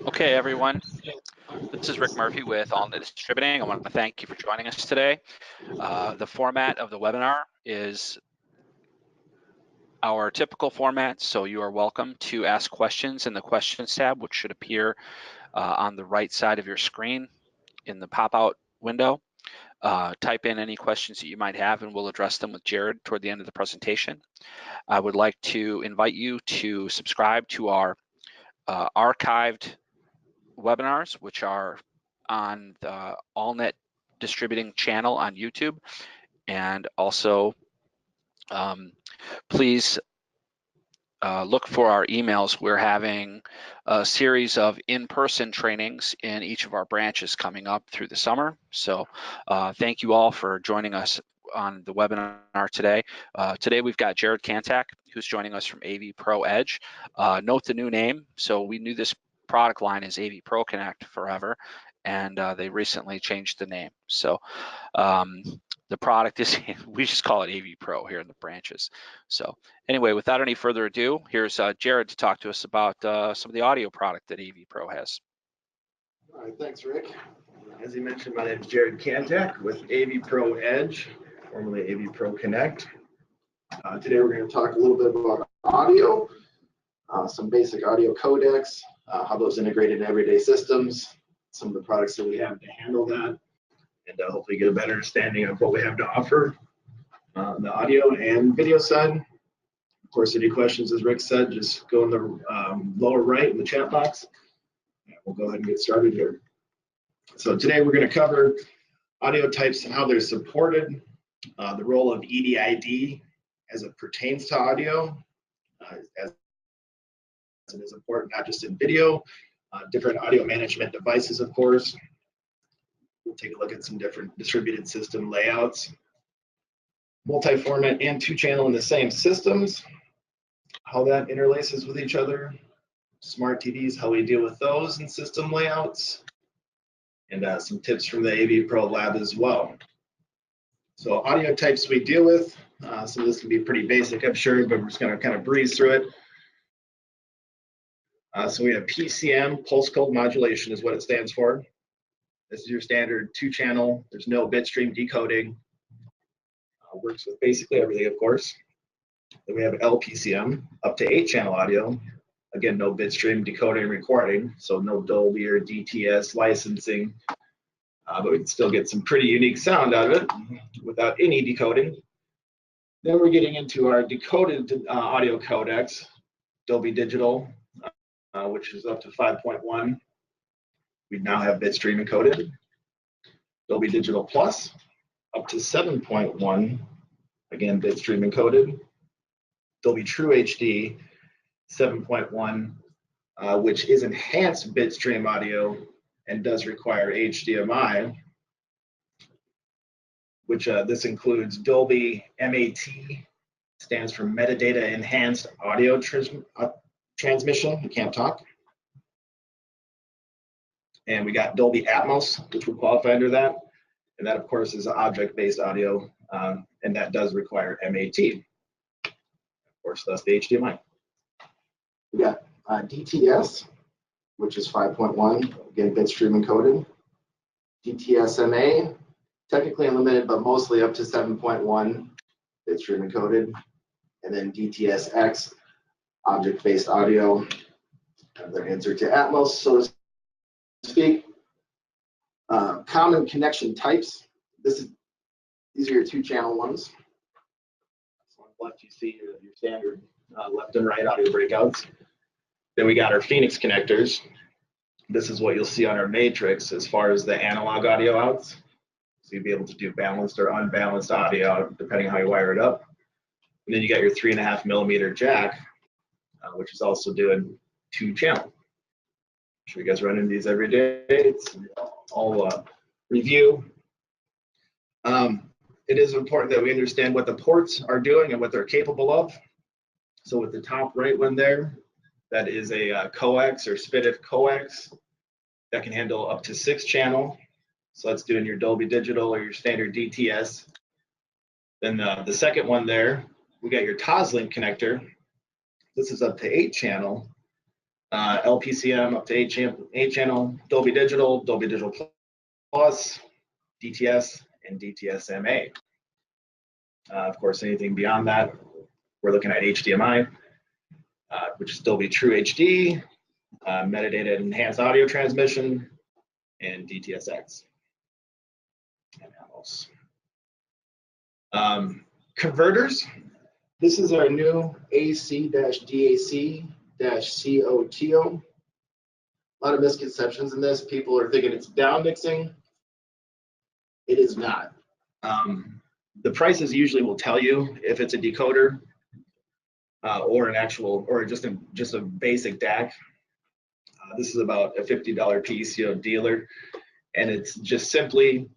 Okay, everyone. This is Rick Murphy with AllNet Distributing. I want to thank you for joining us today. The format of the webinar is our typical format, so you are welcome to ask questions in the Questions tab, which should appear on the right side of your screen in the pop-out window. Type in any questions that you might have, and we'll address them with Jared toward the end of the presentation. I would like to invite you to subscribe to our archived webinars, which are on the AllNet Distributing channel on YouTube. And also, please look for our emails. We're having a series of in-person trainings in each of our branches coming up through the summer. So thank you all for joining us on the webinar today. Today we've got Jared Kantak, who's joining us from AVProEdge. Note the new name. So we knew this product line is AVProConnect forever, and they recently changed the name. So the product is, we just call it AVPro here in the branches. So anyway, without any further ado, here's Jared to talk to us about some of the audio product that AVPro has. All right, thanks, Rick. As he mentioned, my name is Jared Kantak with AVProEdge, formerly AVProConnect. Today we're going to talk a little bit about audio, some basic audio codecs, how those integrate in everyday systems, some of the products that we have to handle that, and hopefully get a better understanding of what we have to offer on the audio and video side. Of course, any questions, as Rick said, just go in the lower right in the chat box. We'll go ahead and get started here. So today we're going to cover audio types and how they're supported, the role of EDID as it pertains to audio, as it is important not just in video, different audio management devices, of course. We'll take a look at some different distributed system layouts, multi-format and two-channel in the same systems, how that interlaces with each other, smart TVs, how we deal with those in system layouts, and some tips from the AVPro lab as well. So audio types we deal with, some of this can be pretty basic, I'm sure, but we're just going to kind of breeze through it. So we have PCM, pulse code modulation is what it stands for. This is your standard two-channel. There's no bit stream decoding. Works with basically everything, of course. Then we have LPCM, up to 8-channel audio. Again, no bit stream decoding and recording, so no Dolby or DTS licensing, but we can still get some pretty unique sound out of it without any decoding. Then we're getting into our decoded audio codecs, Dolby Digital, which is up to 5.1. We now have bit stream encoded. Dolby Digital Plus, up to 7.1, again, bit stream encoded. Dolby True HD, 7.1, which is enhanced bit stream audio and does require HDMI, which this includes Dolby MAT, stands for Metadata Enhanced Audio Transmission. I can't talk. And we got Dolby Atmos, which would qualify under that. And that, of course, is object-based audio, and that does require MAT. Of course, that's the HDMI. We got DTS, which is 5.1, again, bit stream encoded. DTS-MA, technically unlimited, but mostly up to 7.1, bit stream encoded. And then DTS-X, object-based audio, their answer to Atmos, so to speak. Common connection types. These are your two-channel ones. So on the left, you see your standard left and right audio breakouts. Then we got our Phoenix connectors. This is what you'll see on our matrix as far as the analog audio outs. So you'll be able to do balanced or unbalanced audio depending how you wire it up. And then you got your 3.5mm jack, which is also doing two-channel. I'm sure you guys run into these every day. It's all review. It is important that we understand what the ports are doing and what they're capable of. So with the top right one there, that is a coax or SPDIF coax that can handle up to 6-channel. So that's doing your Dolby Digital or your standard DTS. Then the second one there, we got your Toslink connector. This is up to 8-channel. LPCM up to 8 channel, Dolby Digital Plus, DTS, and DTS-MA. Of course, anything beyond that, we're looking at HDMI, which is Dolby True HD, metadata enhanced audio transmission, and DTSX. And else. Converters. This is our new AC-DAC-COTO. A lot of misconceptions in this. People are thinking it's down mixing. It is not. The prices usually will tell you if it's a decoder or an actual, or just a basic DAC. This is about a $50 PCO dealer, and it's just simply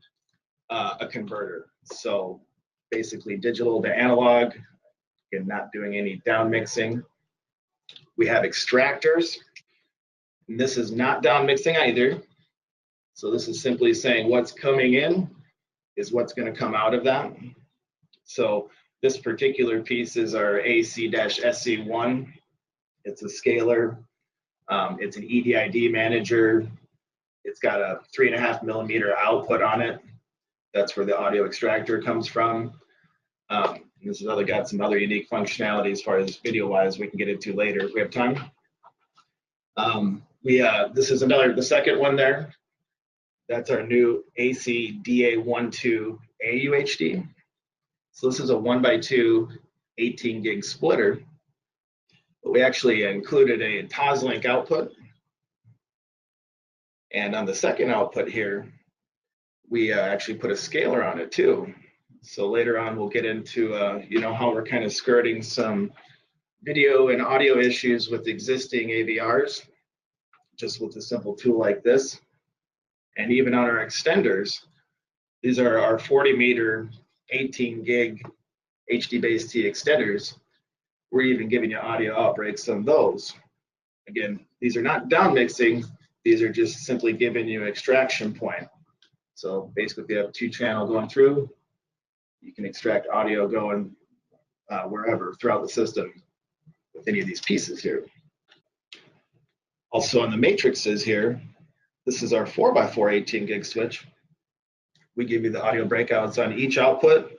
a converter. So basically digital to analog, and not doing any down mixing. We have extractors, and this is not down mixing either. So this is simply saying what's coming in is what's going to come out of that. So this particular piece is our AC-SC1. It's a scaler. It's an EDID manager. It's got a 3.5 millimeter output on it. That's where the audio extractor comes from. This has got some other unique functionality as far as video-wise we can get into later if we have time. This is the second one there. That's our new AC-DA12 AUHD. So this is a 1x2 18 gig splitter, but we actually included a Toslink output. And on the second output here, we actually put a scaler on it too. So later on, we'll get into how we're kind of skirting some video and audio issues with existing AVRs, just with a simple tool like this. And even on our extenders, these are our 40 meter, 18 gig HD-based-T extenders. We're even giving you audio outbreaks on those. Again, these are not down mixing. These are just simply giving you extraction point. So basically, if you have a 2-channel going through, you can extract audio going wherever throughout the system with any of these pieces here. Also on the matrices here, this is our 4x4 18 gig switch. We give you the audio breakouts on each output,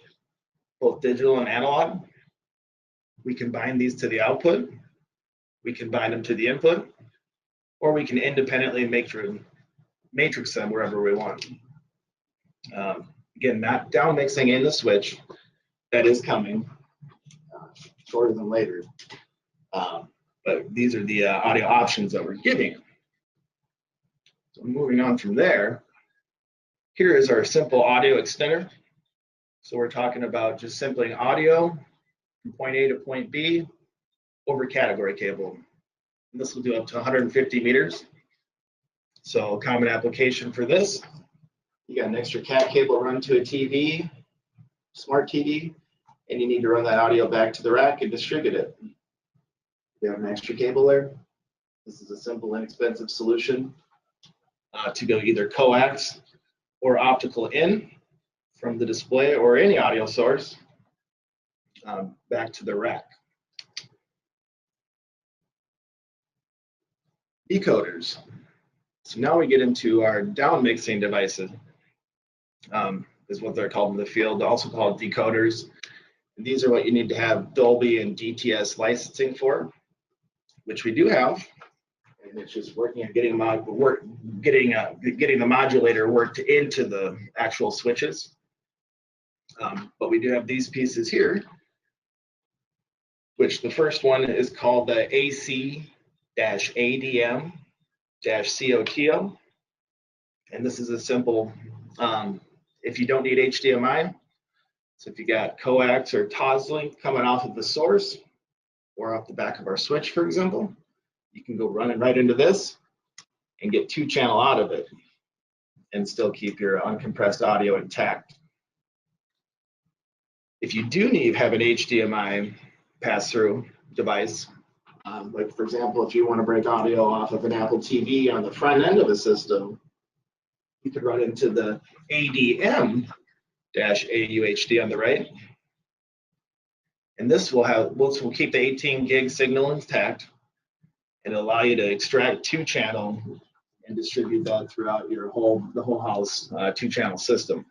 both digital and analog. We can bind these to the output, we can bind them to the input, or we can independently matrix them wherever we want. Again, not down mixing in the switch. That is coming shorter than later. But these are the audio options that we're giving. So moving on from there, here is our simple audio extender. So we're talking about just simply audio from point A to point B over category cable. And this will do up to 150 meters. So common application for this, you got an extra cat cable run to a TV, smart TV, and you need to run that audio back to the rack and distribute it. You have an extra cable there. This is a simple, inexpensive solution to go either coax or optical in from the display or any audio source back to the rack. Decoders. So now we get into our down mixing devices, is what they're called in the field, also called decoders. And these are what you need to have Dolby and DTS licensing for, which we do have. And it's just working on getting the modulator worked into the actual switches. But we do have these pieces here, which the first one is called the AC-ADM-COTO. And this is a simple, if you don't need HDMI, so if you got coax or Toslink coming off of the source or off the back of our switch, for example, you can go running right into this and get 2-channel out of it and still keep your uncompressed audio intact. If you do have an HDMI pass-through device, like for example, if you want to break audio off of an Apple TV on the front end of the system, you could run into the ADM-AUHD on the right. And this will keep the 18 gig signal intact. and allow you to extract 2-channel and distribute that throughout the whole house 2-channel system.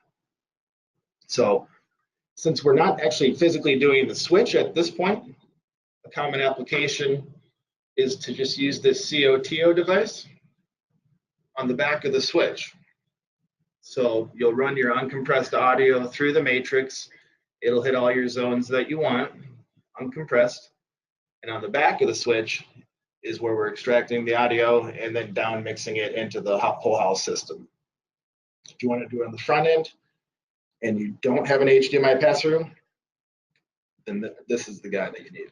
So since we're not actually physically doing the switch at this point, a common application is to just use this COTO device on the back of the switch. So you'll run your uncompressed audio through the matrix. It'll hit all your zones that you want, uncompressed. And on the back of the switch is where we're extracting the audio and then down mixing it into the whole house system. If you want to do it on the front end and you don't have an HDMI pass-through, then this is the guy that you need.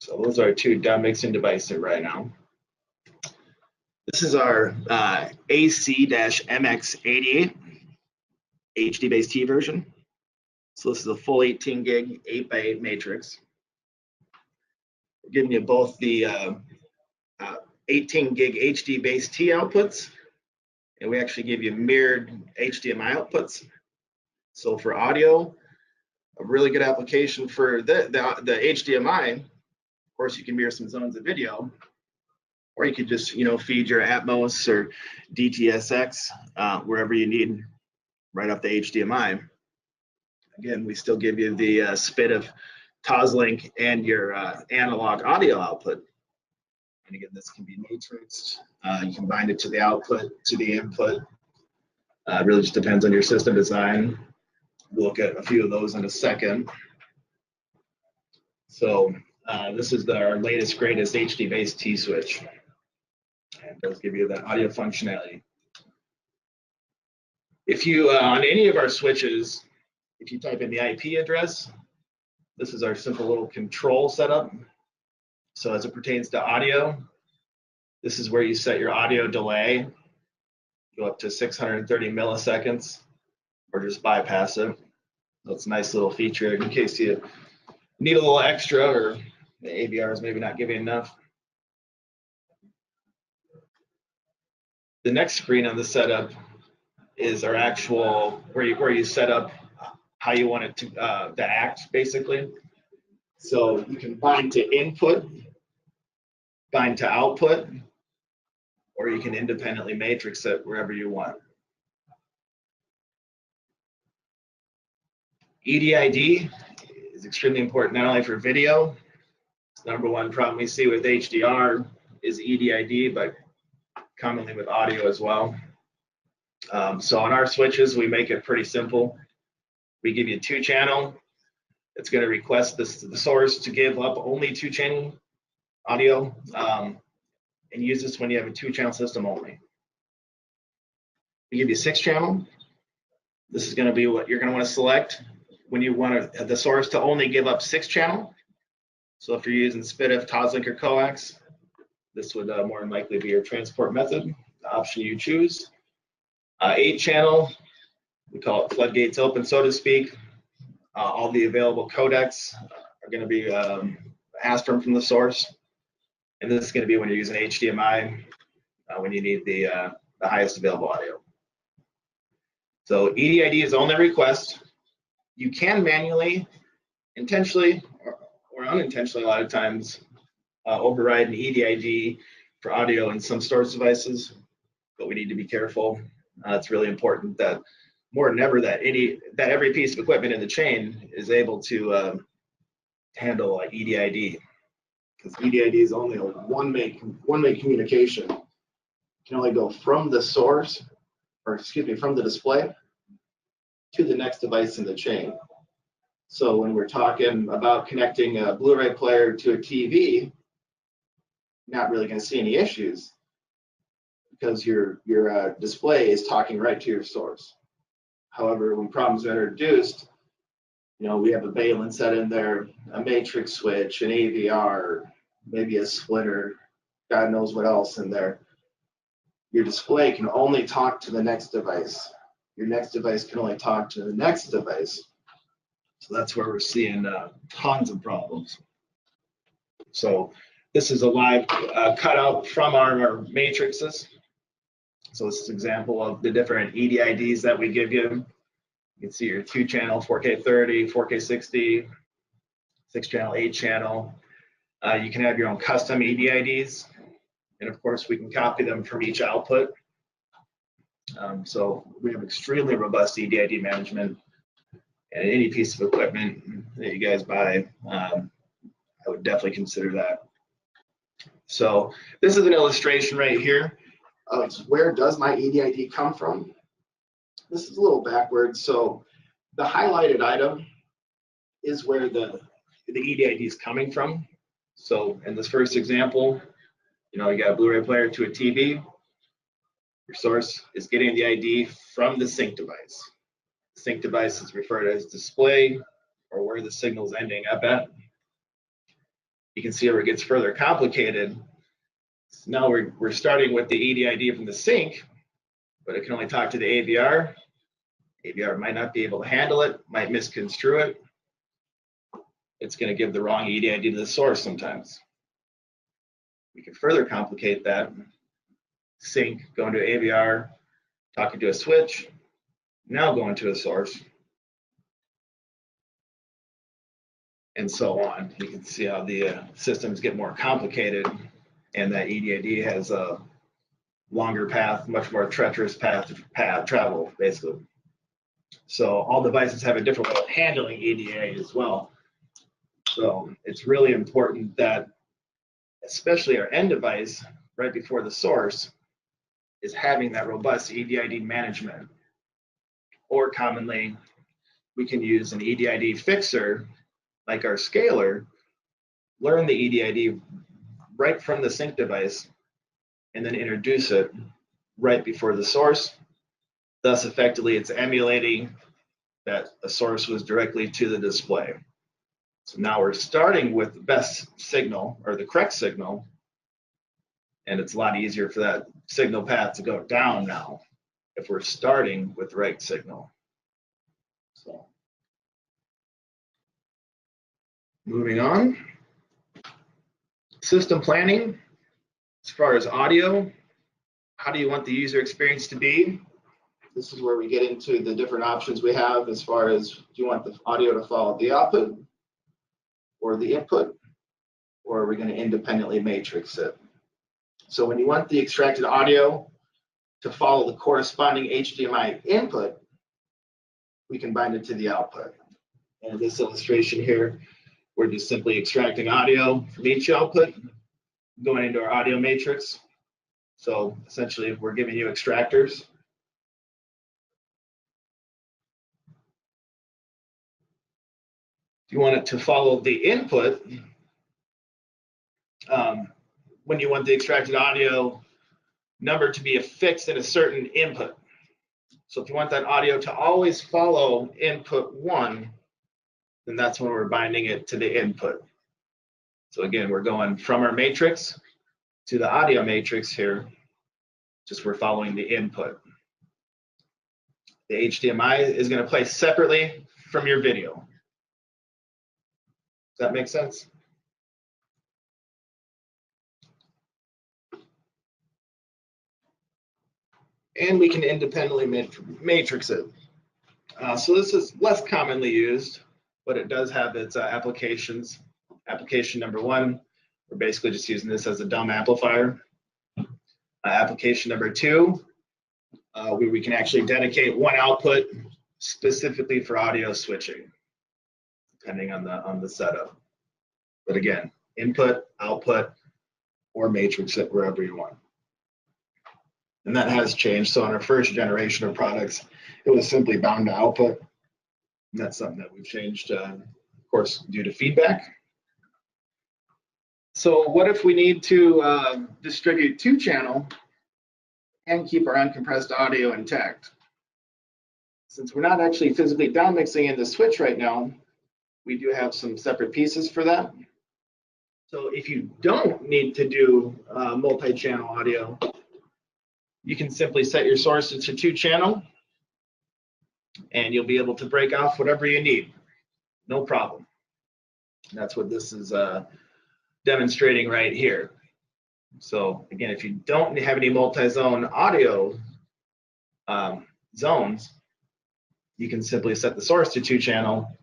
So those are 2 down mixing devices right now. This is our AC-MX88 HD-based T version. So this is a full 18 gig 8x8 matrix. We're giving you both the 18 gig HD-based T outputs, and we actually give you mirrored HDMI outputs. So for audio, a really good application for the HDMI. Of course, you can mirror some zones of video, or you could just feed your Atmos or DTSX wherever you need right off the HDMI. Again, we still give you the spit of Toslink and your analog audio output. And again, this can be matrixed. You can bind it to the output, to the input. It really just depends on your system design. We'll look at a few of those in a second. So this is our latest, greatest HD-based T-switch. And it does give you that audio functionality. If you, on any of our switches, if you type in the IP address, this is our simple little control setup. So as it pertains to audio, this is where you set your audio delay, go up to 630 milliseconds, or just bypass it. That's a nice little feature in case you need a little extra, or the AVR is maybe not giving enough. The next screen on the setup is our actual, where you set up how you want it to act, basically. So you can bind to input, bind to output, or you can independently matrix it wherever you want. EDID is extremely important not only for video. The #1 problem we see with HDR is EDID, but commonly with audio as well. So on our switches, we make it pretty simple. We give you 2-channel. It's going to request the source to give up only 2-channel audio, and use this when you have a 2-channel system only. We give you 6-channel. This is going to be what you're going to want to select when you want the source to only give up 6-channel. So if you're using SPDIF, Toslink, or coax, this would more than likely be your transport method, the option you choose. 8-channel, we call it floodgates open, so to speak. All the available codecs are going to be asked from the source. And this is going to be when you're using HDMI, when you need the highest available audio. So EDID is only request. You can manually, intentionally, or unintentionally a lot of times, override an EDID for audio in some storage devices, but we need to be careful. It's really important that more than ever that every piece of equipment in the chain is able to handle EDID, because EDID is only a one-way communication. It can only go from the source, or excuse me, from the display to the next device in the chain. So when we're talking about connecting a Blu-ray player to a TV, not really going to see any issues because your display is talking right to your source. However, when problems are introduced, we have a Balun set in there, a matrix switch, an AVR, maybe a splitter, God knows what else in there. Your display can only talk to the next device. Your next device can only talk to the next device. So that's where we're seeing tons of problems. So this is a live cutout from our matrices. So this is an example of the different EDIDs that we give you. You can see your 2-channel, 4K 30, 4K 60, 6-channel, 8-channel. You can have your own custom EDIDs, and of course we can copy them from each output. So we have extremely robust EDID management, and any piece of equipment that you guys buy, I would definitely consider that. So this is an illustration right here of where does my EDID come from. This is a little backwards. So the highlighted item is where the EDID is coming from. So in this first example, you got a Blu-ray player to a TV. Your source is getting the ID from the sync device. The sync device is referred as display, or where the signal is ending up at. You can see where it gets further complicated. So now we're starting with the EDID from the sync, but it can only talk to the AVR. AVR might not be able to handle it, might misconstrue it. It's going to give the wrong EDID to the source sometimes. We can further complicate that. Sync, going to AVR, talking to a switch, now going to a source, and so on. You can see how the systems get more complicated, and that EDID has a longer path, much more treacherous path travel, basically. So all devices have a different way of handling EDA as well. So it's really important that, especially our end device, right before the source, is having that robust EDID management. Or commonly, we can use an EDID fixer, like our scaler, learn the EDID right from the sync device, and then introduce it right before the source. Thus, effectively, it's emulating that a source was directly to the display. So now we're starting with the best signal, or the correct signal, and it's a lot easier for that signal path to go down now if we're starting with the right signal. So, moving on. System planning. As far as audio, how do you want the user experience to be? This is where we get into the different options we have as far as, do you want the audio to follow the output or the input, or are we going to independently matrix it? So when you want the extracted audio to follow the corresponding HDMI input, we can bind it to the output. And in this illustration here, we're just simply extracting audio from each output, going into our audio matrix. So essentially, we're giving you extractors. If you want it to follow the input, when you want the extracted audio number to be affixed in a certain input. So if you want that audio to always follow input 1, then that's when we're binding it to the input. So again, we're going from our matrix to the audio matrix here, just we're following the input. The HDMI is going to play separately from your video. Does that make sense? And we can independently matrix it. So this is less commonly used, but it does have its applications. Application number 1, we're basically just using this as a dumb amplifier. Application number 2, where we can actually dedicate one output specifically for audio switching, depending on the setup. But again, input, output, or matrix it wherever you want. And that has changed. So on our first generation of products, it was simply bound to output. And that's something that we've changed, of course, due to feedback. So what if we need to distribute 2-channel and keep our uncompressed audio intact? Since we're not actually physically downmixing in the switch right now, we do have some separate pieces for that. So if you don't need to do multi-channel audio, you can simply set your sources to 2-channel, and you'll be able to break off whatever you need. No problem. And that's what this is demonstrating right here. So again, if you don't have any multi-zone audio zones, you can simply set the source to 2-channel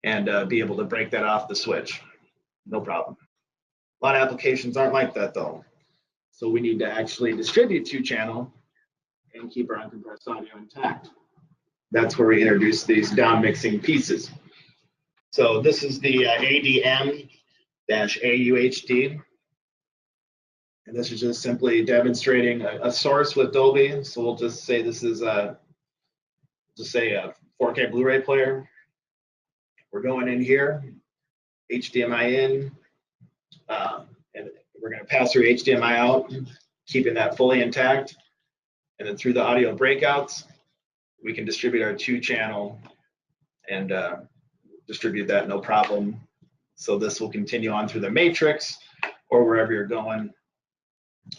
and be able to break that off the switch. No problem. A lot of applications aren't like that though. So we need to actually distribute 2-channel and keep our uncompressed audio intact. That's where we introduce these down mixing pieces. So this is the ADM-AUHD. And this is just simply demonstrating a source with Dolby. So we'll just say this is a 4K Blu-ray player. We're going in here, HDMI in, and we're going to pass through HDMI out, keeping that fully intact. And then through the audio breakouts, we can distribute our 2-channel and distribute that no problem. So this will continue on through the matrix or wherever you're going,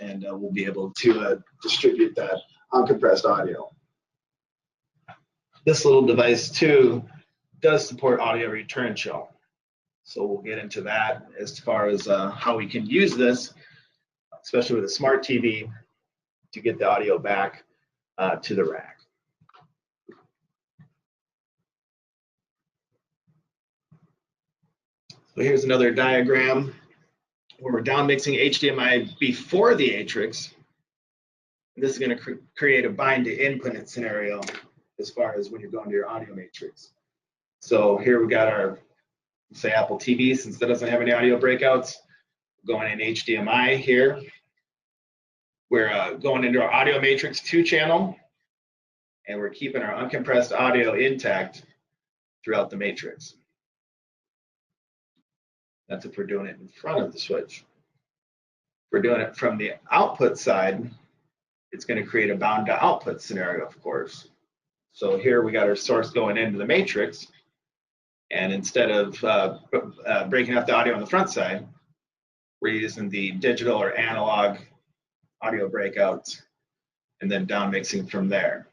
and we'll be able to distribute that uncompressed audio. This little device too does support audio return show. So we'll get into that as far as how we can use this, especially with a smart TV, to get the audio back to the rack. So here's another diagram where we're down mixing HDMI before the Atrix. This is going to create a bind to input scenario as far as when you're going to your audio matrix. So here we got our, say, Apple TV, since that doesn't have any audio breakouts, going in HDMI here. We're going into our audio matrix 2-channel, and we're keeping our uncompressed audio intact throughout the matrix. That's if we're doing it in front of the switch. If we're doing it from the output side, it's going to create a bound to output scenario, of course. So here we got our source going into the matrix, and instead of breaking up the audio on the front side, we're using the digital or analog audio breakouts and then down mixing from there.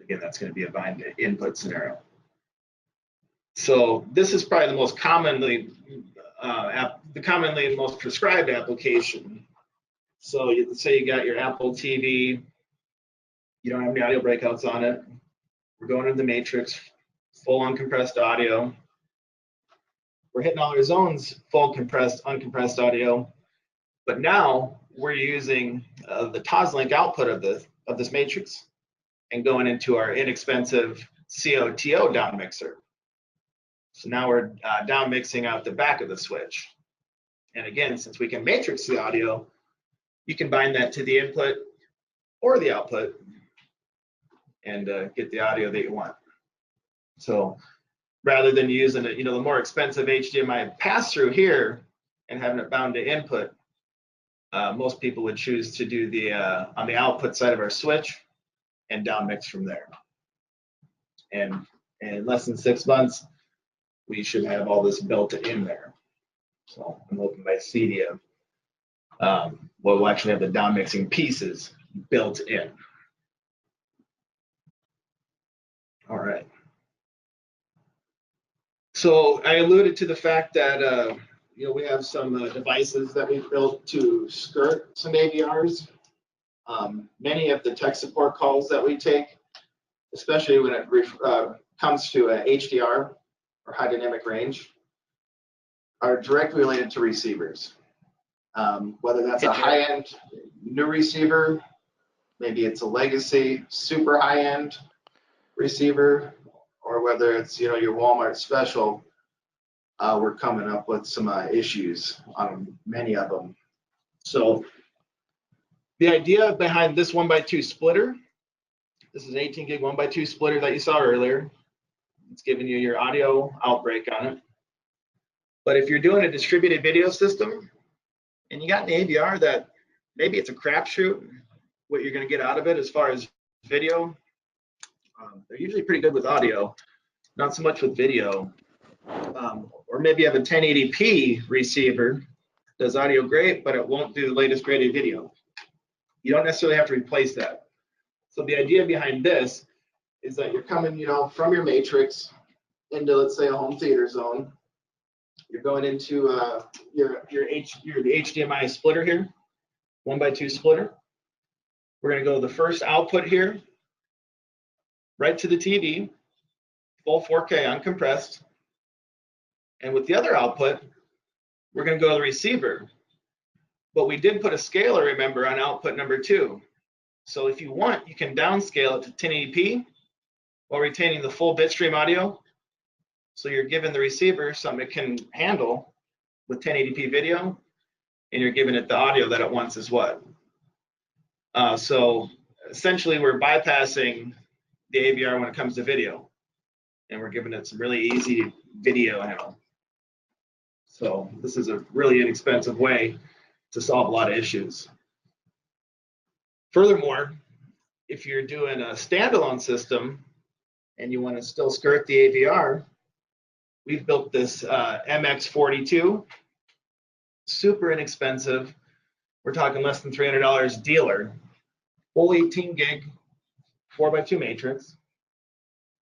Again, that's going to be a bind to input scenario. So this is probably the most commonly most prescribed application. So let's say you got your Apple TV, you don't have any audio breakouts on it. We're going into the matrix, full uncompressed audio. We're hitting all our zones, full compressed, uncompressed audio. But now we're using the Toslink output of this matrix and going into our inexpensive COTO down mixer. So now we're down mixing out the back of the switch. And again, since we can matrix the audio, you can bind that to the input or the output and get the audio that you want. So rather than using the more expensive HDMI pass-through here and having it bound to input, most people would choose to do the on the output side of our switch and down mix from there. And in less than 6 months, we should have all this built in there. So I'm hoping by CEDIA, we'll actually have the down mixing pieces built in. All right. So I alluded to the fact that we have some devices that we've built to skirt some AVRs. Many of the tech support calls that we take, especially when it comes to HDR or high dynamic range, are directly related to receivers. Whether that's a high-end new receiver, maybe it's a legacy super high-end receiver, or whether it's your Walmart special, we're coming up with some issues on many of them. So the idea behind this 1x2 splitter, this is an 18 gig 1x2 splitter that you saw earlier. It's giving you your audio outbreak on it. But if you're doing a distributed video system and you got an AVR that maybe it's a crapshoot, what you're going to get out of it as far as video, they're usually pretty good with audio, not so much with video. Or maybe you have a 1080p receiver, does audio great, but it won't do the latest graded video. You don't necessarily have to replace that. So the idea behind this is that you're coming, from your matrix into, let's say, a home theater zone. You're going into the HDMI splitter here, 1x2 splitter. We're going to go the first output here, right to the TV, full 4K uncompressed. And with the other output, we're going to go to the receiver. But we did put a scaler, remember, on output number 2. So if you want, you can downscale it to 1080p while retaining the full bitstream audio. So you're giving the receiver something it can handle with 1080p video, and you're giving it the audio that it wants as what. So essentially, we're bypassing the AVR when it comes to video, and we're giving it some really easy video handle. So this is a really inexpensive way to solve a lot of issues. Furthermore, if you're doing a standalone system and you want to still skirt the AVR, we've built this MX42, super inexpensive. We're talking less than $300 dealer, full 18 gig, 4x2 matrix.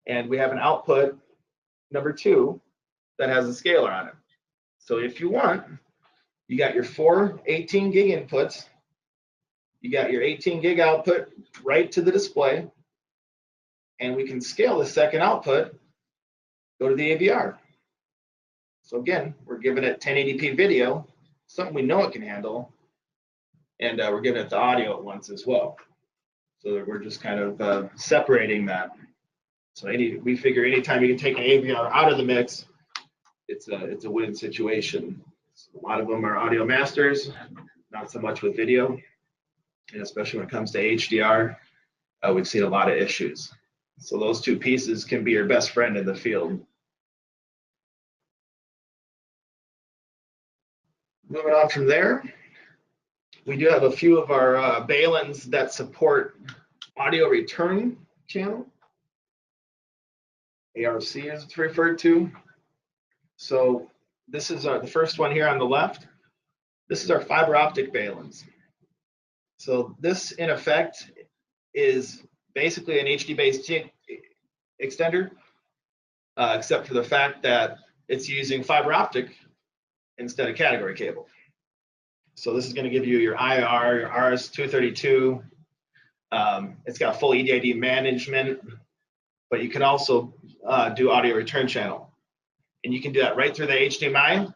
And we have an output number 2 that has a scaler on it. So if you want, you got your 4 18 gig inputs, you got your 18 gig output right to the display, and we can scale the second output, go to the AVR. So again, we're giving it 1080p video, something we know it can handle, and we're giving it the audio at once as well. So that we're just kind of separating that. So we figure anytime you can take an AVR out of the mix, it's a win situation. So a lot of them are audio masters, not so much with video, and especially when it comes to HDR, we've seen a lot of issues. So those two pieces can be your best friend in the field. Moving on from there, we do have a few of our Balins that support audio return channel. ARC as it's referred to. So this is the first one here on the left. This is our fiber optic Balins. So this, in effect, is basically an HD-based extender, except for the fact that it's using fiber optic instead of category cable. So this is going to give you your IR, your RS-232. It's got full EDID management, but you can also do audio return channel. And you can do that right through the HDMI,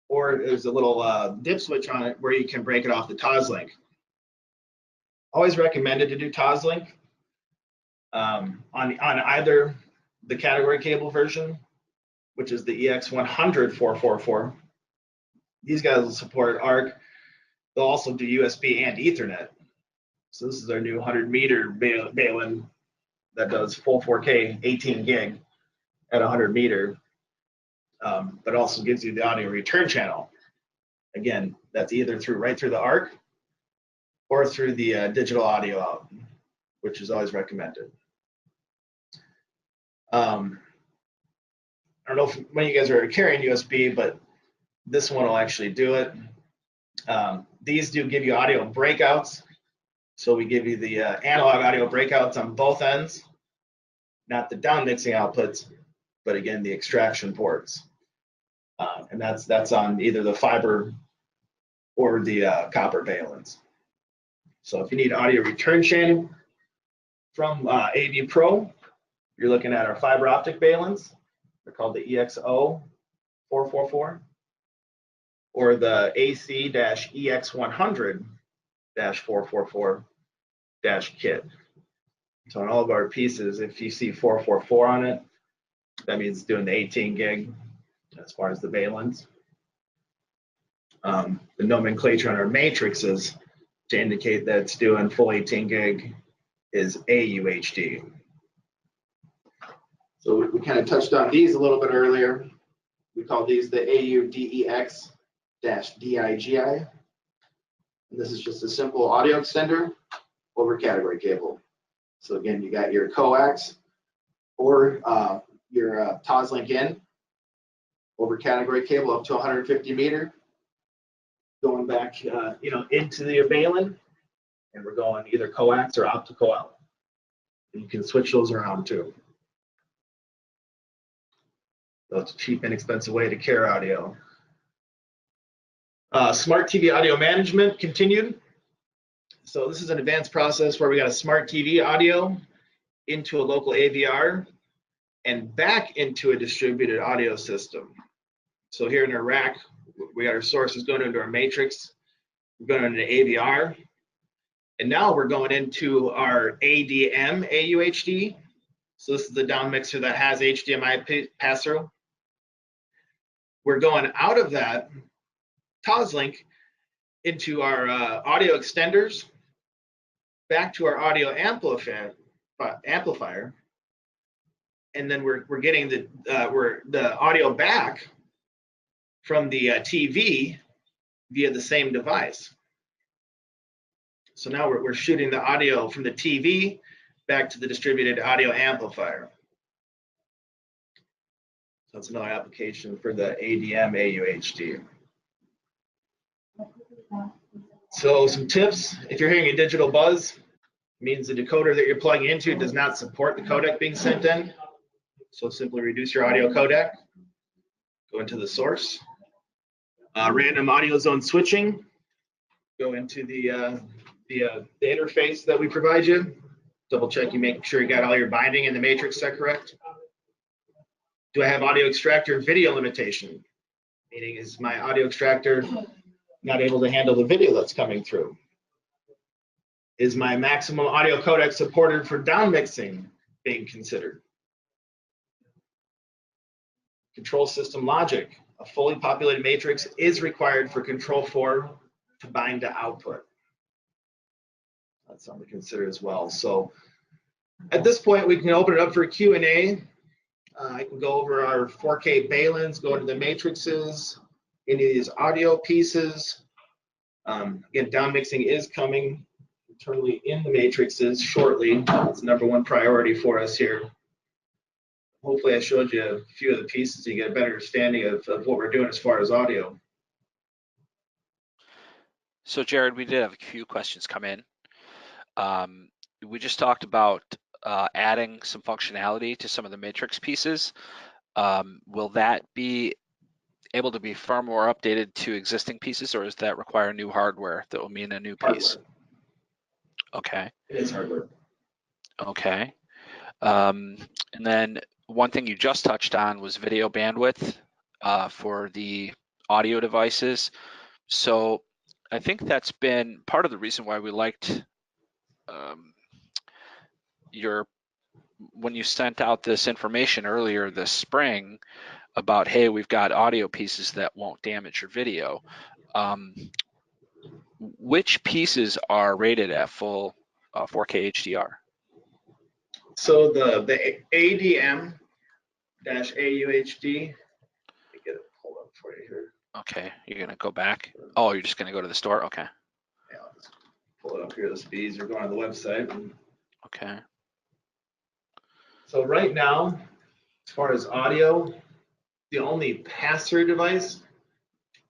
or there's a little dip switch on it where you can break it off the Toslink. Always recommended to do Toslink on either the category cable version, which is the EX100 444. These guys will support ARC. They'll also do USB and Ethernet. So this is our new 100-meter Balin that does full 4K 18 gig at 100 meter, but also gives you the audio return channel. Again, that's either right through the ARC or through the digital audio out, which is always recommended. I don't know if many of you guys are carrying USB, but this one will actually do it. These do give you audio breakouts. So we give you the analog audio breakouts on both ends, not the down mixing outputs, but again, the extraction ports. And that's on either the fiber or the copper Balins. So if you need audio return channel from AVPro, you're looking at our fiber optic Balins. They're called the EXO 444 or the AC-EX100-444-kit. So on all of our pieces, if you see 444 on it, that means it's doing the 18 gig as far as the Balins. The nomenclature on our matrices to indicate that it's doing full 18 gig is AUHD. So we kind of touched on these a little bit earlier. We call these the AUDEX-DIGI. And this is just a simple audio extender over category cable. So again, you got your coax or your Toslink in over category cable up to 150 meter, going back into the Balin, and we're going either coax or optical out. And you can switch those around too. So it's a cheap, inexpensive way to carry audio. Smart TV audio management continued. So this is an advanced process where we got a smart TV audio into a local AVR and back into a distributed audio system. So here in our rack, we got our sources going into our matrix, we're going into AVR, and now we're going into our ADM AUHD. So this is the down mixer that has HDMI pass-through. We're going out of that TOS-link into our audio extenders, back to our audio amplifier, and then we're getting the audio back from the TV via the same device. So now we're shooting the audio from the TV back to the distributed audio amplifier. So that's another application for the ADM AUHD. So some tips: if you're hearing a digital buzz, it means the decoder that you're plugging into does not support the codec being sent in. So simply reduce your audio codec, go into the source. Random audio zone switching, go into the interface that we provide you. Double check you make sure you got all your binding in the matrix set correct. Do I have audio extractor video limitation? Meaning, is my audio extractor not able to handle the video that's coming through? Is my maximum audio codec supported for down mixing being considered? Control system logic. A fully populated matrix is required for control 4 to bind to output. That's something to consider as well. So at this point, we can open it up for Q&A. I can go over our 4K Balins, go into the matrices, any of these audio pieces. Again, down mixing is coming internally in the matrices shortly. It's the #1 priority for us here. Hopefully I showed you a few of the pieces so you get a better understanding of what we're doing as far as audio. So Jared, we did have a few questions come in. We just talked about adding some functionality to some of the matrix pieces. Will that be able to be far more updated to existing pieces, or does that require new hardware that will mean a new piece? Hardware. Okay. It is hardware. Okay. And then one thing you just touched on was video bandwidth for the audio devices. So I think that's been part of the reason why we liked when you sent out this information earlier this spring about, hey, we've got audio pieces that won't damage your video. Which pieces are rated at full 4K HDR? So the ADM-AUHD, let me get it pulled up for you here. Okay, you're gonna go back. Oh, you're just gonna go to the store. Okay. Yeah, I'll just pull it up here. This will be easier going on the website. Okay. So right now, as far as audio, the only pass-through device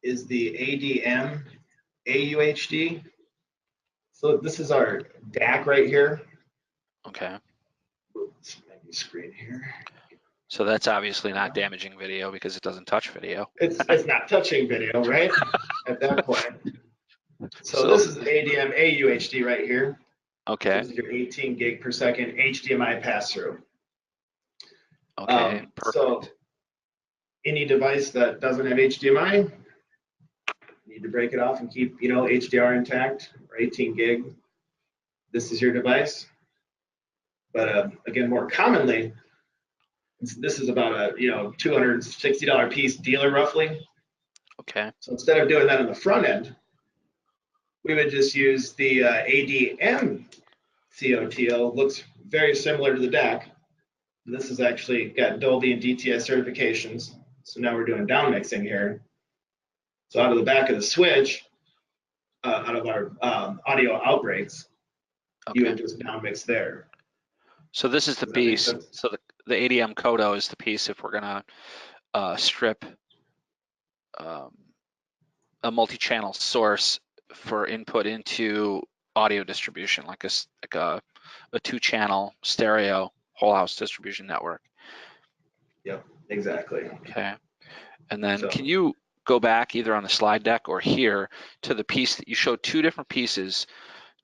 is the ADM AUHD. So this is our DAC right here. Okay. Oops, maybe screen here. So that's obviously not damaging video because it doesn't touch video. It's not touching video, right? At that point. So this is the ADM AUHD right here. Okay. This is your 18 gig per second HDMI pass-through. Okay. Perfect. So any device that doesn't have HDMI, need to break it off and keep, HDR intact, or 18 gig. This is your device. But again, more commonly, this is about a $260 piece dealer roughly. Okay. So instead of doing that on the front end, we would just use the ADM COTO. Looks very similar to the DAC. This has actually got Dolby and DTS certifications. So now we're doing down mixing here. So out of the back of the switch, out of our audio outbreaks, you would just down mix there. So this is the piece. So the ADM COTO is the piece if we're gonna strip a multi-channel source for input into audio distribution, like a 2-channel stereo whole house distribution network. Yep, exactly. Okay. And then can you go back either on the slide deck or here to the piece that you showed 2 different pieces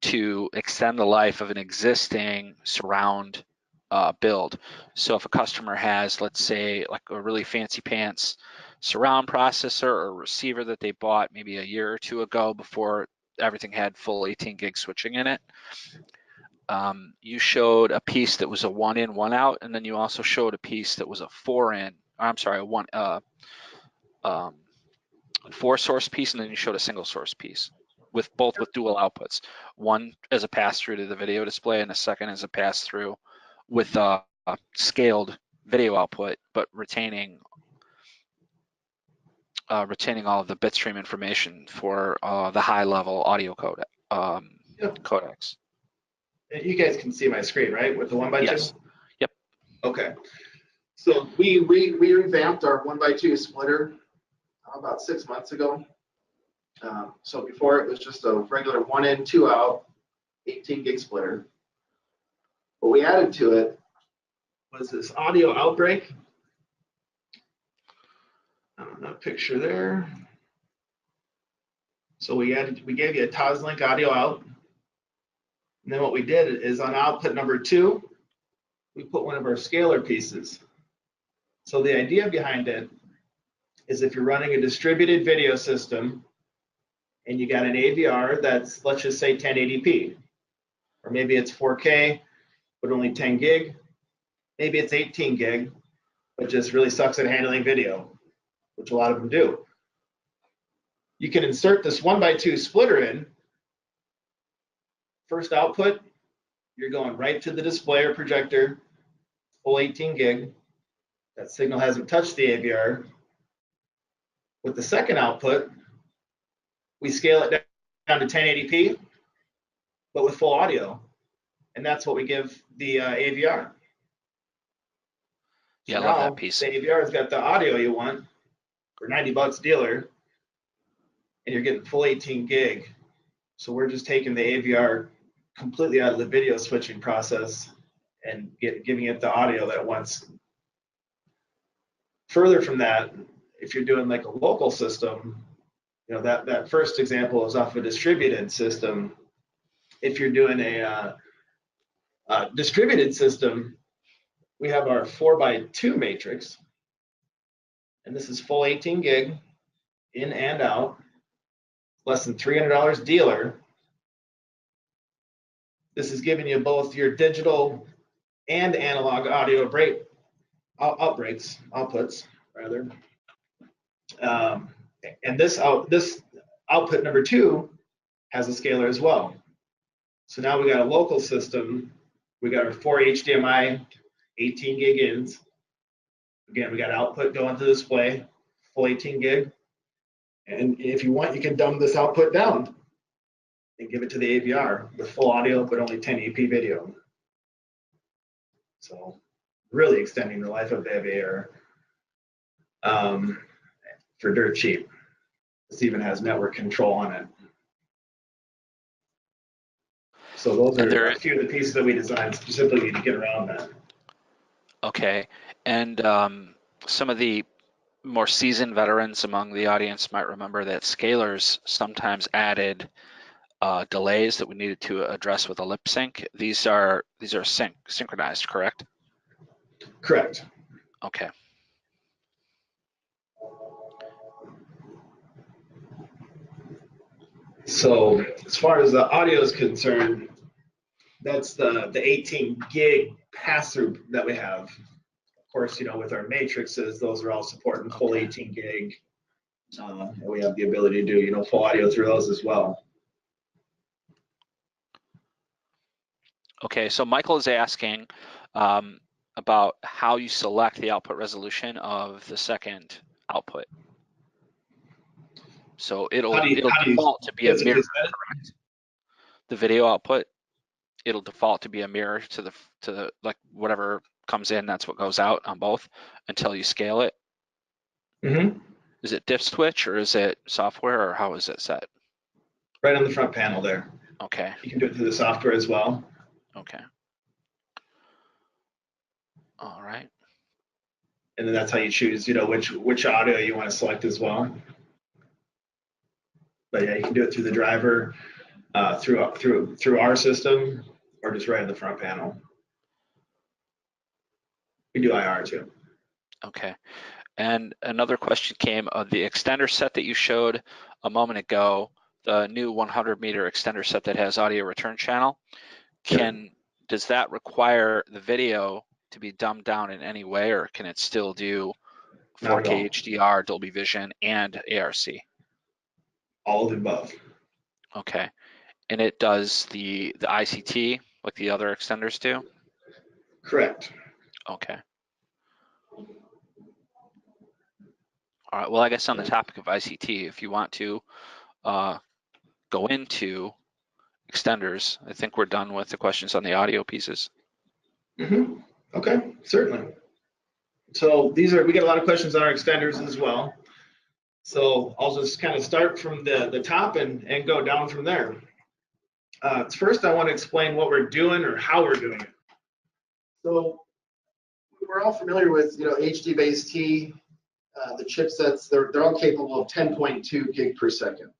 to extend the life of an existing surround build. So if a customer has, let's say, like a really fancy pants surround processor or receiver that they bought maybe a year or two ago before everything had full 18 gig switching in it. You showed a piece that was a 1 in, 1 out, and then you also showed a piece that was a 4 in. I'm sorry, a 4 source piece, and then you showed a single source piece with both with dual outputs. One as a pass through to the video display, and the second as a pass through with a scaled video output, but retaining all of the bitstream information for the high level audio codecs. You guys can see my screen, right, with the 1x2? Yes. Yep. Okay. So we revamped our 1x2 splitter about 6 months ago. So before it was just a regular 1 in, 2 out, 18 gig splitter. What we added to it was this audio outbreak. That picture there. So we gave you a Toslink audio out. And then what we did is on output number 2, we put one of our scalar pieces. So the idea behind it is if you're running a distributed video system and you got an AVR that's, let's just say 1080p, or maybe it's 4K, but only 10 gig, maybe it's 18 gig, but just really sucks at handling video, which a lot of them do. You can insert this 1x2 splitter in. First output, you're going right to the display or projector, full 18 gig. That signal hasn't touched the AVR. With the second output, we scale it down to 1080p, but with full audio. And that's what we give the AVR. Yeah, So I love now that piece. the AVR's got the audio you want for $90 dealer, and you're getting full 18 gig. So we're just taking the AVR completely out of the video switching process and giving it the audio that it wants. Further from that, if you're doing like a local system, you know, that first example is off a distributed system. If you're doing a distributed system, we have our 4x2 matrix, and this is full 18 gig in and out, less than $300 dealer. This is giving you both your digital and analog audio outputs rather. And this output number 2 has a scaler as well. So now we got a local system. We got our 4 HDMI 18 gig ins. Again, we got output going to the display, full 18 gig. And if you want, you can dumb this output down and give it to the AVR with full audio, but only 1080p video. So really extending the life of the AVR for dirt cheap. This even has network control on it. So those are a few of the pieces that we designed specifically to get around that. Okay, and some of the more seasoned veterans among the audience might remember that scalers sometimes added delays that we needed to address with a lip sync. These are synchronized, correct? Correct. Okay. So as far as the audio is concerned, that's the 18 gig pass-through that we have. Of course, you know, with our matrices, those are all supporting full 18 gig. And we have the ability to do, you know, full audio through those as well. Okay, so Michael is asking about how you select the output resolution of the second output. So it'll default to be a mirror, correct? The video output, it'll default to be a mirror to the like whatever comes in, that's what goes out on both until you scale it. Mm-hmm. Is it diff switch or is it software, or how is it set? Right on the front panel there. Okay. You can do it through the software as well. Okay. All right. And then that's how you choose, you know, which audio you want to select as well. But yeah, you can do it through the driver, through our system, or just right on the front panel. We do IR too. Okay. And another question came of the extender set that you showed a moment ago, the new 100-meter extender set that has audio return channel. Does that require the video to be dumbed down in any way, or can it still do 4K HDR, Dolby Vision, and ARC? All of the above. Okay. And it does the ICT like the other extenders do? Correct. Okay. All right. Well, I guess on the topic of ICT, if you want to go into extenders, I think we're done with the questions on the audio pieces. Okay, certainly. So we get a lot of questions on our extenders as well. So I'll just kind of start from the top and go down from there. First, I want to explain what we're doing or how we're doing it. So we're all familiar with HD-based-T, the chipsets. They're all capable of 10.2 gig per second.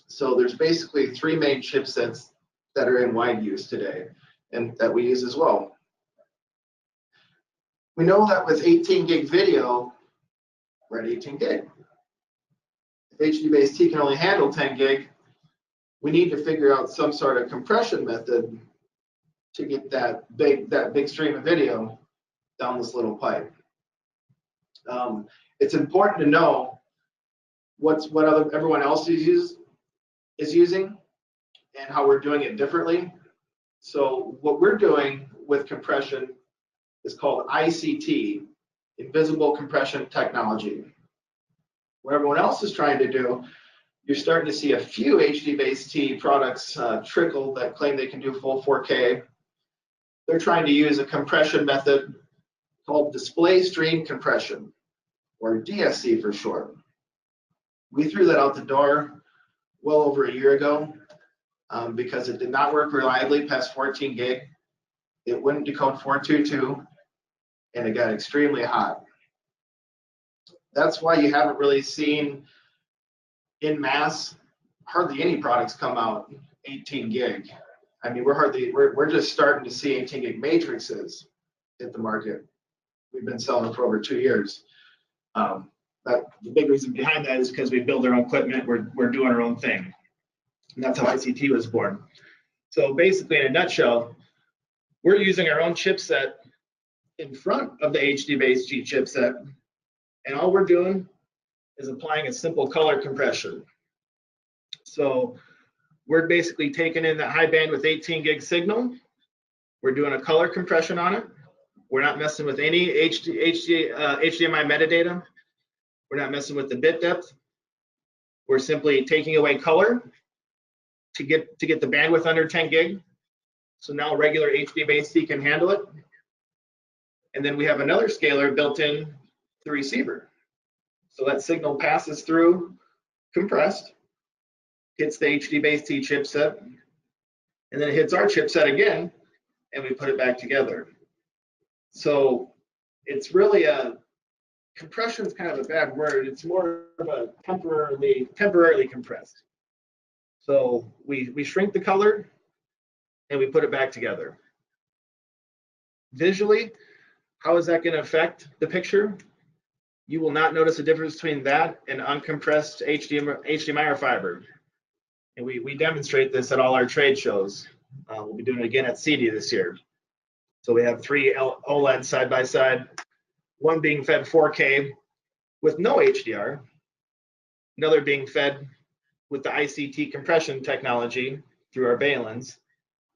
So there's basically three main chipsets that are in wide use today and that we use as well. We know that with 18 gig video, we're at 18 gig. If HD-based-T can only handle 10 gig, we need to figure out some sort of compression method to get that big stream of video down this little pipe. It's important to know what everyone else is using and how we're doing it differently. So what we're doing with compression is called ICT, Invisible Compression Technology. What everyone else is trying to do, you're starting to see a few HD-based-T products trickle that claim they can do full 4K. They're trying to use a compression method called display stream compression, or DSC for short. We threw that out the door well over a year ago because it did not work reliably past 14 gig. It wouldn't decode 422, and it got extremely hot. That's why you haven't really seen in mass hardly any products come out 18 gig. I mean, we're just starting to see 18 gig matrices hit the market. We've been selling for over 2 years. The big reason behind that is because we build our own equipment. We're doing our own thing, and that's how ICT was born. So basically, in a nutshell, we're using our own chipset in front of the HD-based-T chipset, and all we're doing is applying a simple color compression. So we're basically taking in that high bandwidth 18 gig signal. We're doing a color compression on it. We're not messing with any HDMI metadata. We're not messing with the bit depth. We're simply taking away color to get the bandwidth under 10 gig. So now regular HD-based-T can handle it. And then we have another scaler built in the receiver. So that signal passes through compressed, hits the HD-based-T chipset, and then it hits our chipset again, and we put it back together. So it's really compression is kind of a bad word. It's more of a temporarily compressed. So we shrink the color and we put it back together. Visually, how is that going to affect the picture? You will not notice a difference between that and uncompressed HDMI or fiber. And we demonstrate this at all our trade shows. We'll be doing it again at CEDIA this year. So we have 3 OLEDs side by side, one being fed 4K with no HDR, another being fed with the ICT compression technology through our balins,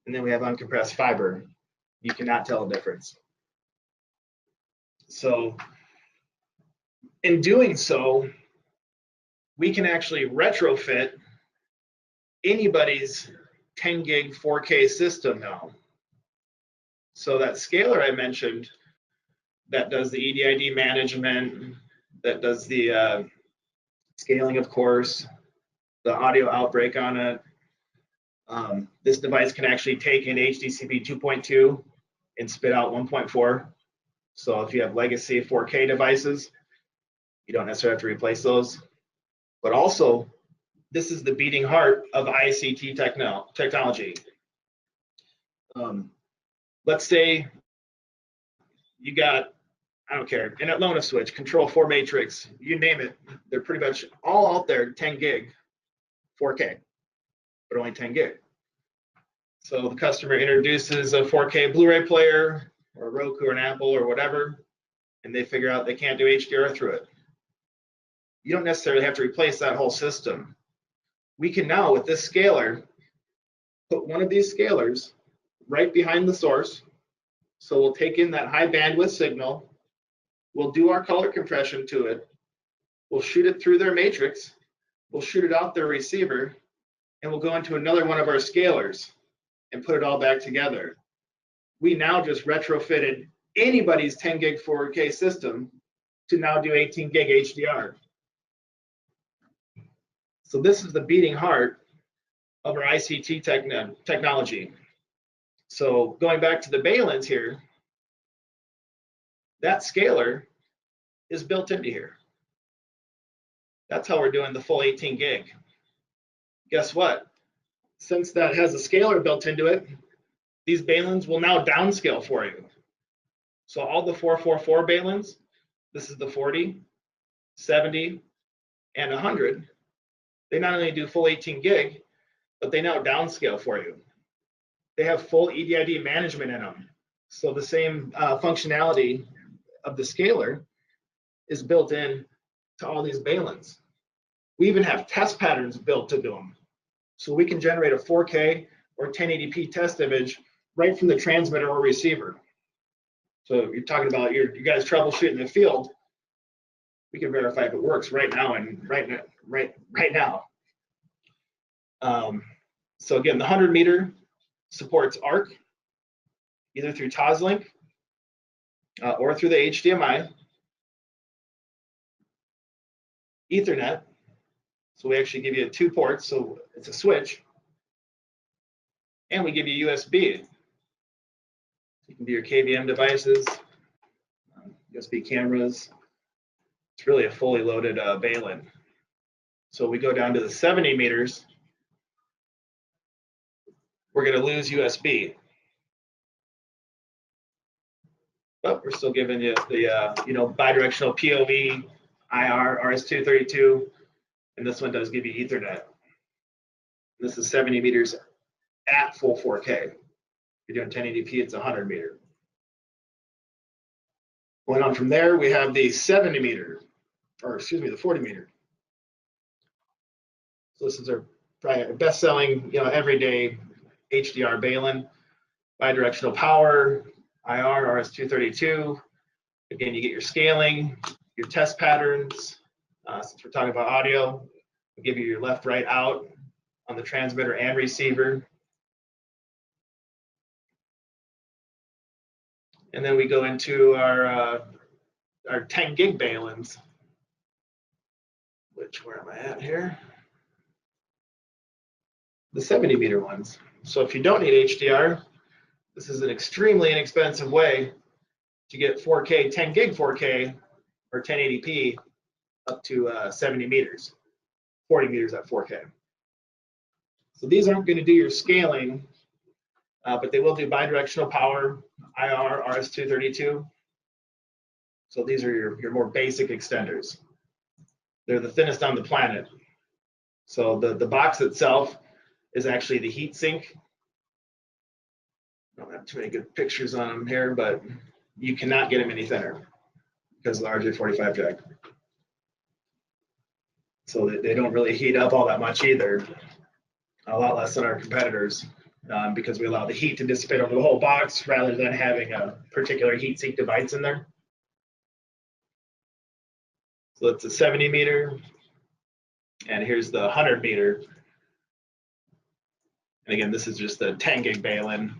and then we have uncompressed fiber. You cannot tell a difference. So in doing so, we can actually retrofit anybody's 10 gig 4K system now. So that scaler I mentioned that does the EDID management, that does the scaling, of course, the audio outbreak on it. This device can actually take in HDCP 2.2 and spit out 1.4. So if you have legacy 4K devices, you don't necessarily have to replace those. But also, this is the beating heart of ICT technology. Let's say you got I don't care, an Atlona switch, Control 4 matrix, you name it, they're pretty much all out there, 10 gig, 4K, but only 10 gig. So the customer introduces a 4K Blu-ray player or a Roku or an Apple or whatever, and they figure out they can't do HDR through it. You don't necessarily have to replace that whole system. We can now, with this scaler, put one of these scalers right behind the source. So we'll take in that high bandwidth signal, we'll do our color compression to it, we'll shoot it through their matrix, we'll shoot it out their receiver, and we'll go into another one of our scalers and put it all back together. We now just retrofitted anybody's 10 gig 4K system to now do 18 gig HDR. So this is the beating heart of our ICT technology. So going back to the Balins here, that scaler is built into here. That's how we're doing the full 18 gig. Guess what? Since that has a scaler built into it, these Balins will now downscale for you. So all the 444 Balins, this is the 40, 70, and 100, they not only do full 18 gig, but they now downscale for you. They have full EDID management in them. So the same functionality of the scaler is built in to all these Balins. We even have test patterns built into them. So we can generate a 4K or 1080p test image right from the transmitter or receiver. So you're talking about you guys troubleshooting in the field, we can verify if it works right now and right now. So again, the 100 meter supports ARC, either through Toslink or through the HDMI, Ethernet. So we actually give you 2 ports, so it's a switch, and we give you USB. You can do your KVM devices, USB cameras. It's really a fully loaded Balin. So we go down to the 70 meters. We're going to lose USB, but we're still giving you the bidirectional PoE, IR, RS-232, and this one does give you Ethernet. This is 70 meters at full 4K. If you're doing 1080p, it's 100 meter. Going on from there, we have the 70 meter, or excuse me, the 40 meter. So this is our probably best-selling, everyday HDR Balin, bidirectional power, IR, RS-232. Again, you get your scaling, your test patterns. Since we're talking about audio, we'll give you your left, right, out on the transmitter and receiver. And then we go into our 10 gig Balins, which, where am I at here? The 70 meter ones. So if you don't need HDR, this is an extremely inexpensive way to get 4K, 10 gig 4K or 1080p up to 70 meters, 40 meters at 4K. So these aren't going to do your scaling, but they will do bidirectional power, IR, RS-232. So these are your more basic extenders. They're the thinnest on the planet. So the box itself is actually the heat sink. I don't have too many good pictures on them here, but you cannot get them any thinner because of the RJ45 jack. So they don't really heat up all that much either, a lot less than our competitors, because we allow the heat to dissipate over the whole box rather than having a particular heat sink device in there. So it's a 70 meter, and here's the 100 meter. And again, this is just the 10 gig Balin.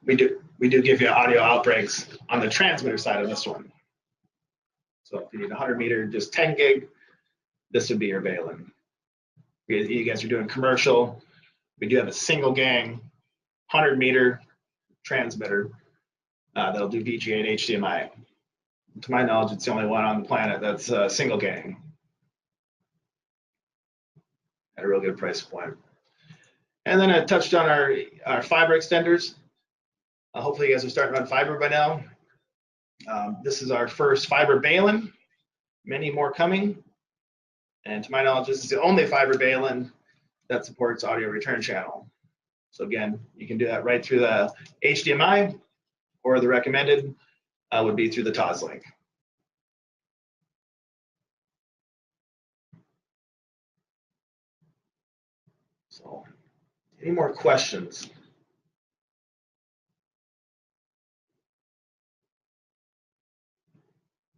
We do give you audio outbreaks on the transmitter side of this one. So if you need 100 meter, just 10 gig, this would be your Balin. You guys are doing commercial. We do have a single gang 100 meter transmitter that'll do VGA and HDMI. To my knowledge, it's the only one on the planet that's a single gang at a real good price point. And then I touched on our fiber extenders. Hopefully you guys are starting to run fiber by now. This is our first fiber balun, many more coming. And to my knowledge, this is the only fiber balun that supports audio return channel. So again, you can do that right through the HDMI, or the recommended would be through the TOS-Link. So, any more questions?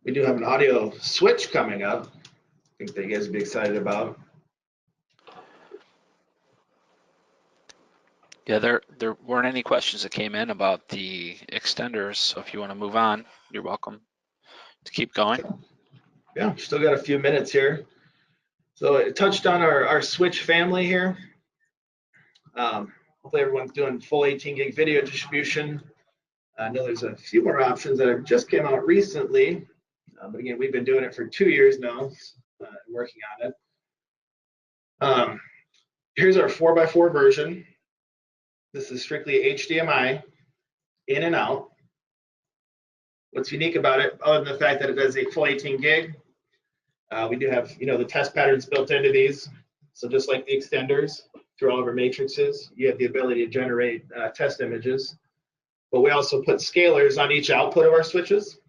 We do have an audio switch coming up. I think that you guys would be excited about. Yeah, there weren't any questions that came in about the extenders, so if you want to move on, you're welcome to keep going. Yeah, still got a few minutes here. So it touched on our switch family here. Hopefully everyone's doing full 18 gig video distribution. I know there's a few more options that have just came out recently, but again, we've been doing it for 2 years now, working on it. Here's our 4x4 version. This is strictly HDMI, in and out. What's unique about it, other than the fact that it does a full 18 gig, we do have, the test patterns built into these. So just like the extenders through all of our matrices, you have the ability to generate test images. But we also put scalers on each output of our switches.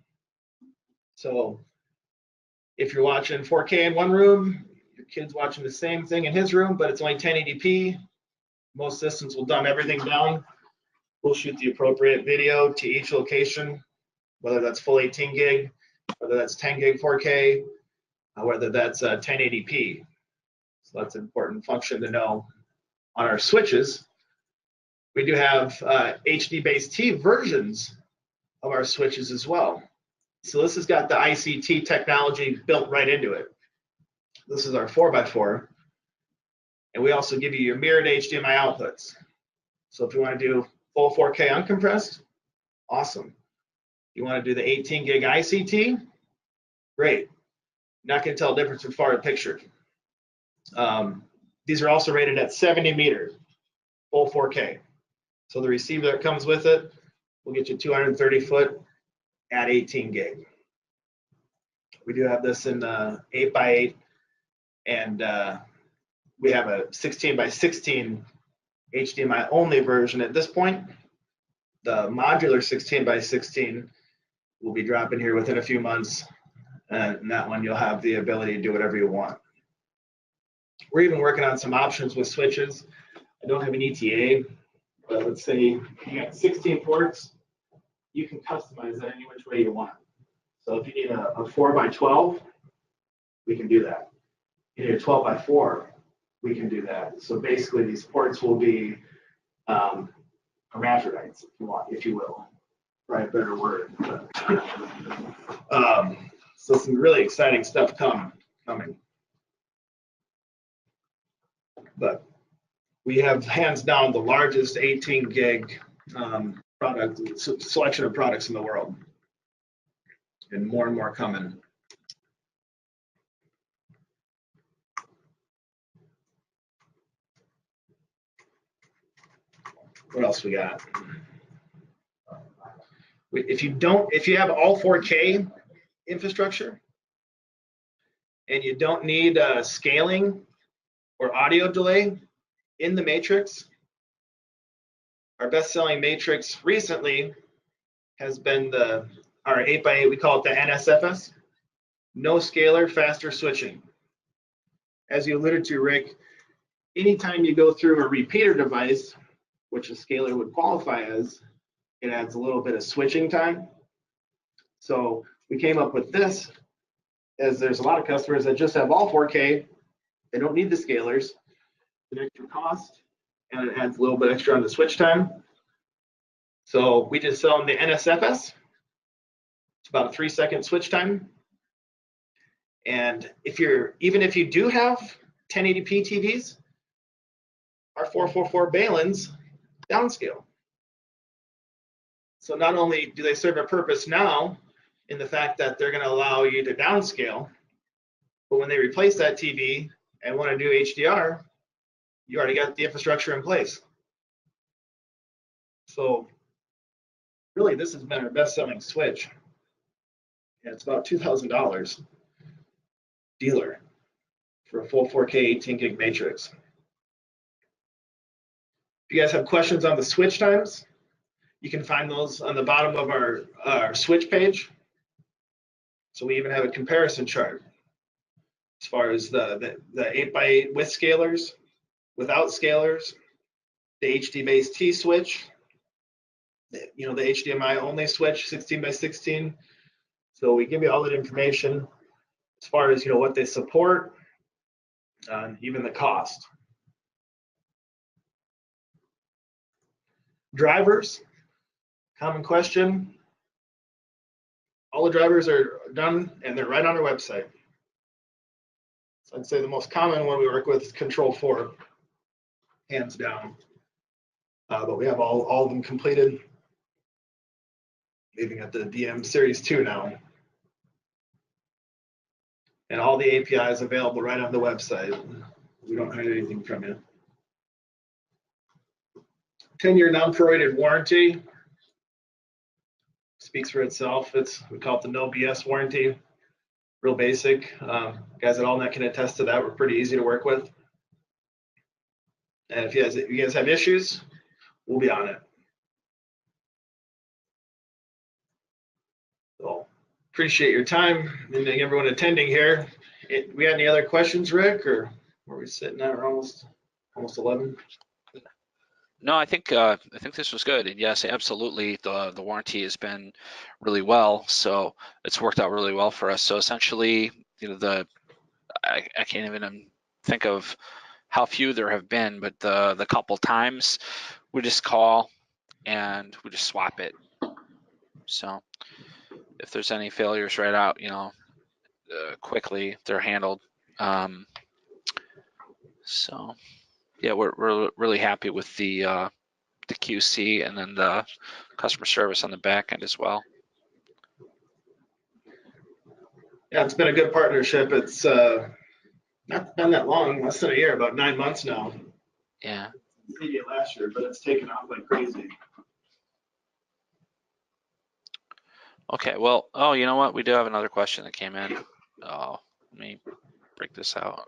So if you're watching 4K in one room, your kid's watching the same thing in his room, but it's only 1080p. Most systems will dumb everything down. We'll shoot the appropriate video to each location, whether that's full 18 gig, whether that's 10 gig 4K, whether that's 1080p. So that's an important function to know on our switches. We do have HD-based T versions of our switches as well. So this has got the ICT technology built right into it. This is our 4x4. And we also give you your mirrored HDMI outputs. So if you want to do full 4K uncompressed, awesome. You want to do the 18 gig ICT, great. Not going to tell the difference from far picture. These are also rated at 70 meters, full 4K. So the receiver that comes with it will get you 230 foot at 18 gig. We do have this in 8x8, and we have a 16x16 HDMI only version at this point. The modular 16x16 will be dropping here within a few months, and that one you'll have the ability to do whatever you want. We're even working on some options with switches. I don't have an ETA, but let's say you got 16 ports, you can customize that any which way you want. So if you need a 4x12, we can do that. If you need a 12x4, we can do that. So basically these ports will be hermaphrodites, if you will. Probably a better word. So some really exciting stuff coming. But we have hands down the largest 18 gig selection of products in the world, and more coming. What else we got? If you have all 4K infrastructure and you don't need scaling or audio delay in the matrix, our best-selling matrix recently has been our 8x8, we call it the NSFS, no scaler, faster switching. As you alluded to, Rick, anytime you go through a repeater device, which a scaler would qualify as, it adds a little bit of switching time. So we came up with this, as there's a lot of customers that just have all 4K, they don't need the scalers, an extra cost, and it adds a little bit extra on the switch time. So we just sell them the NSFS. It's about a 3-second switch time. And even if you do have 1080p TVs, our 444 baluns downscale. So not only do they serve a purpose now in the fact that they're going to allow you to downscale, but when they replace that TV and want to do HDR, you already got the infrastructure in place. So really, this has been our best-selling switch. Yeah, it's about $2,000 dealer for a full 4K 18 gig matrix. If you guys have questions on the switch times, you can find those on the bottom of our switch page. So we even have a comparison chart as far as the 8x8 with scalers, without scalers, the HD-based T switch, the HDMI only switch, 16x16. So we give you all that information as far as what they support, even the cost. Drivers, common question. All the drivers are done and they're right on our website. So I'd say the most common one we work with is Control 4, hands down. But we have all of them completed. Leaving at the DM Series 2 now. And all the APIs available right on the website. We don't hide anything from you. 10-year non-prorated warranty. Speaks for itself. We call it the no BS warranty. Real basic. Guys at AllNet can attest to that. We're pretty easy to work with. And if you guys have issues, we'll be on it. So appreciate your time and everyone attending here. We got any other questions, Rick, or where are we sitting at? We're almost 11. No, I think this was good, and yes, absolutely. The warranty has been really well, so it's worked out really well for us. So essentially, I can't even think of how few there have been, but the couple times we just call and we just swap it. So if there's any failures right out, quickly they're handled. So yeah, we're really happy with the QC and then the customer service on the back end as well. Yeah, it's been a good partnership. It's not been that long, less than a year, about 9 months now. Yeah. Maybe last year, but it's taken off like crazy. Okay, well, oh, you know what? We do have another question that came in. Oh, let me break this out.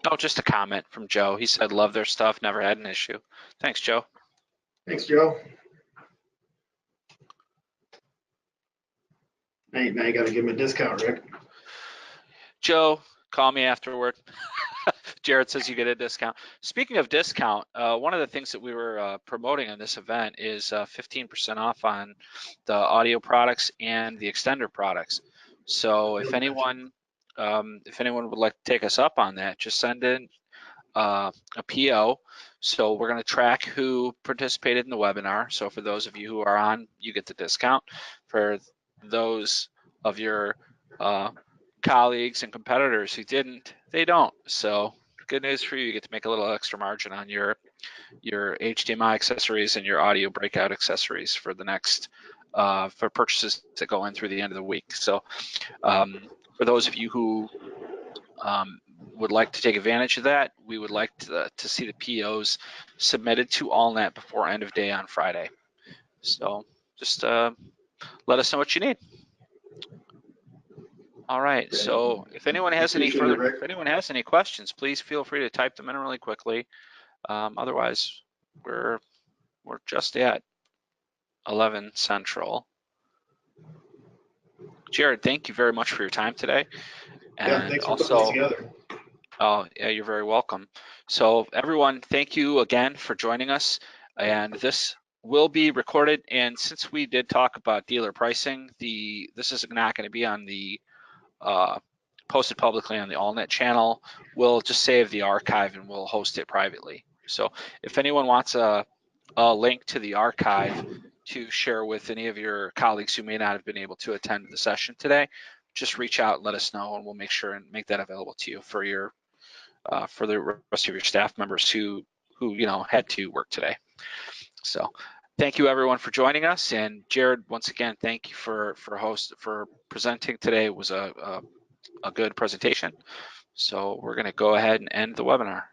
Oh, just a comment from Joe. He said, love their stuff, never had an issue. Thanks, Joe. Thanks, Joe. Now you got to give him a discount, Rick. Joe, call me afterward. Jared says you get a discount. Speaking of discount, one of the things that we were promoting on this event is 15% off on the audio products and the extender products. So if anyone would like to take us up on that, just send in a PO. So we're going to track who participated in the webinar. So for those of you who are on, you get the discount. For those of your colleagues and competitors who didn't, they don't. So good news for you, you get to make a little extra margin on your HDMI accessories and your audio breakout accessories for the next for purchases that go in through the end of the week. So for those of you who would like to take advantage of that, we would like to see the POs submitted to AllNet before end of day on Friday. So just let us know what you need. All right. So if anyone has any questions, please feel free to type them in really quickly. Otherwise, we're just at 11 Central. Jared, thank you very much for your time today. And yeah, thanks for putting this together. Oh, yeah, you're very welcome. So everyone, thank you again for joining us. And this will be recorded. And since we did talk about dealer pricing, this is not going to be on the posted publicly on the AllNet channel. We'll just save the archive and we'll host it privately. So if anyone wants a link to the archive to share with any of your colleagues who may not have been able to attend the session today, just reach out and let us know, and we'll make sure and make that available to you for your for the rest of your staff members who had to work today. So thank you everyone for joining us, and Jared, once again, thank you for presenting today. It was a good presentation. So we're going to go ahead and end the webinar.